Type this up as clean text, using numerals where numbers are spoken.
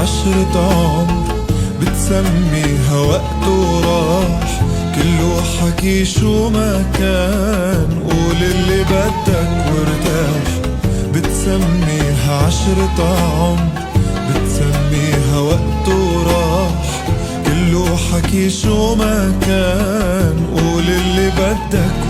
عشرة عمر، بتسميها وقت وراح، كله حكي شو ما كان، قول اللي بدك وارتاح. بتسميها عشرة عمر، بتسميها وقت وراح، كله حكي شو ما كان، قول اللي بدك